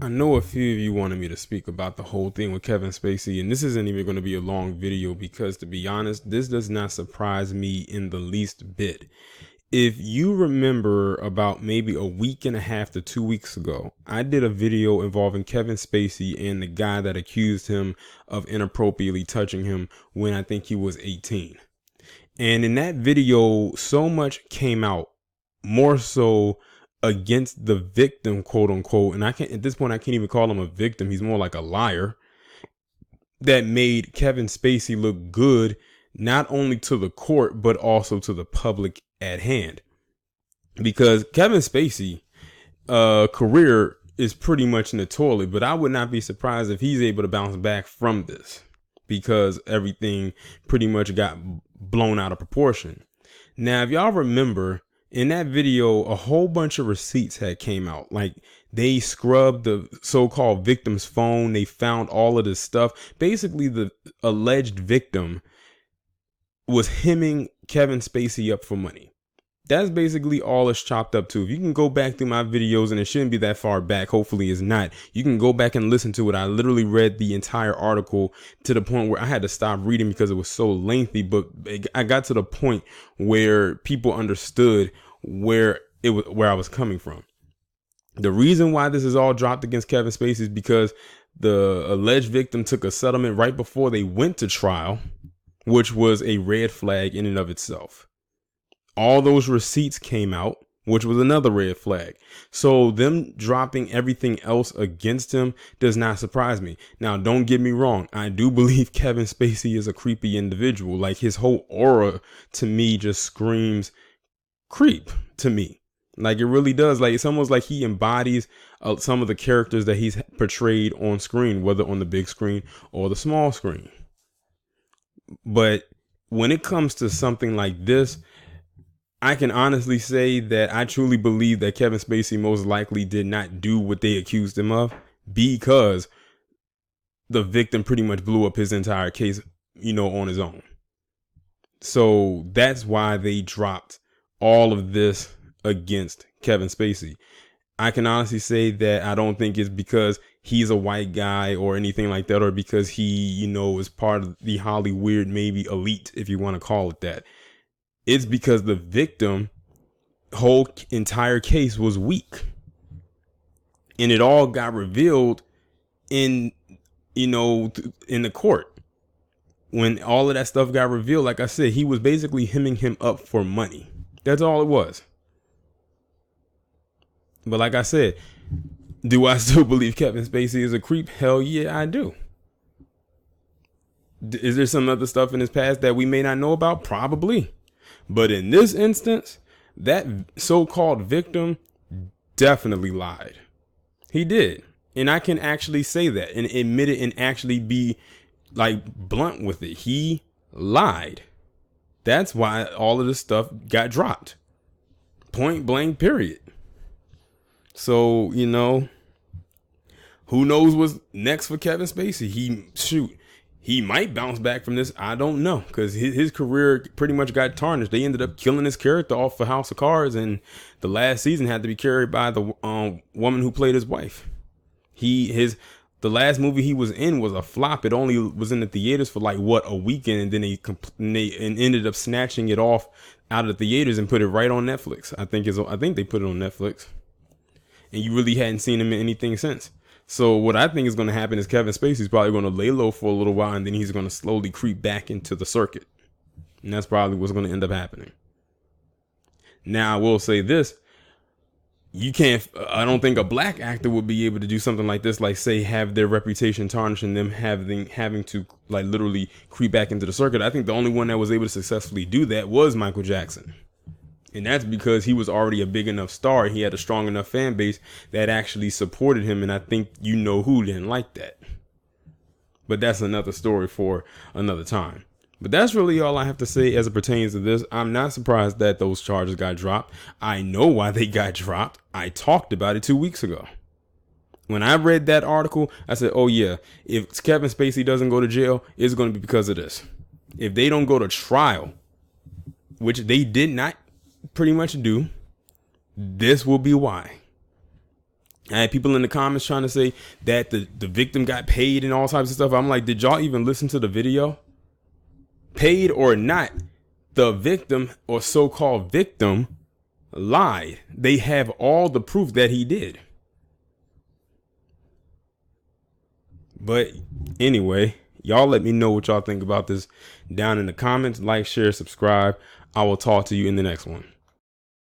I know a few of you wanted me to speak about the whole thing with Kevin Spacey, and this isn't even going to be a long video because, to be honest, this does not surprise me in the least bit. If you remember, about maybe a week and a half to 2 weeks ago, I did a video involving Kevin Spacey and the guy that accused him of inappropriately touching him when I think he was 18. And in that video, so much came out, more so against the victim, quote unquote. And I can't, at this point, I can't even call him a victim. He's more like a liar, that made Kevin Spacey look good, not only to the court, but also to the public at hand. Because Kevin Spacey, career is pretty much in the toilet, but I would not be surprised if he's able to bounce back from this, because everything pretty much got blown out of proportion. Now, if y'all remember, in that video, a whole bunch of receipts had came out. Like, they scrubbed the so-called victim's phone. They found all of this stuff. Basically, the alleged victim was hemming Kevin Spacey up for money. That's basically all it's chopped up to. If you can go back through my videos, and it shouldn't be that far back, hopefully it's not, you can go back and listen to it. I literally read the entire article to the point where I had to stop reading because it was so lengthy, but I got to the point where people understood where I was coming from. The reason why this is all dropped against Kevin Spacey is because the alleged victim took a settlement right before they went to trial, which was a red flag in and of itself. All those receipts came out, which was another red flag. So them dropping everything else against him does not surprise me. Now, don't get me wrong. I do believe Kevin Spacey is a creepy individual. Like, his whole aura to me just screams creep to me. Like, it really does. Like, it's almost like he embodies some of the characters that he's portrayed on screen, whether on the big screen or the small screen. But when it comes to something like this, I can honestly say that I truly believe that Kevin Spacey most likely did not do what they accused him of, because the victim pretty much blew up his entire case, on his own. So that's why they dropped all of this against Kevin Spacey. I can honestly say that I don't think it's because he's a white guy or anything like that, or because he, is part of the Hollywood, maybe elite, if you want to call it that. It's because the victim whole entire case was weak, and it all got revealed in the court. When all of that stuff got revealed, like I said, he was basically hemming him up for money. That's all it was. But like I said, do I still believe Kevin Spacey is a creep? Hell yeah, I do. Is there some other stuff in his past that we may not know about? Probably. But in this instance, that so-called victim definitely lied. He did. And I can actually say that and admit it and actually be like blunt with it. He lied. That's why all of this stuff got dropped. Point blank, period. So, who knows what's next for Kevin Spacey? He might bounce back from this. I don't know, because his career pretty much got tarnished. They ended up killing his character off for House of Cards, and the last season had to be carried by the woman who played his wife. The last movie he was in was a flop. It only was in the theaters for a weekend, and then they ended up snatching it off out of the theaters and put it right on Netflix. I think they put it on Netflix, and you really hadn't seen him in anything since. So what I think is going to happen is Kevin Spacey's probably going to lay low for a little while, and then he's going to slowly creep back into the circuit. And that's probably what's going to end up happening. Now, I will say this. I don't think a black actor would be able to do something like this, like, say, have their reputation tarnished and them having to literally creep back into the circuit. I think the only one that was able to successfully do that was Michael Jackson. And that's because he was already a big enough star. He had a strong enough fan base that actually supported him. And I think who didn't like that. But that's another story for another time. But that's really all I have to say as it pertains to this. I'm not surprised that those charges got dropped. I know why they got dropped. I talked about it 2 weeks ago. When I read that article, I said, oh yeah, if Kevin Spacey doesn't go to jail, it's going to be because of this. If they don't go to trial, which they did not pretty much do, this will be why. I had people in the comments trying to say that the victim got paid and all types of stuff. I'm like, did y'all even listen to the video? Paid or not, the victim or so-called victim lied. They have all the proof that he did. But anyway, y'all let me know what y'all think about this down in the comments. Like, share, subscribe. I will talk to you in the next one.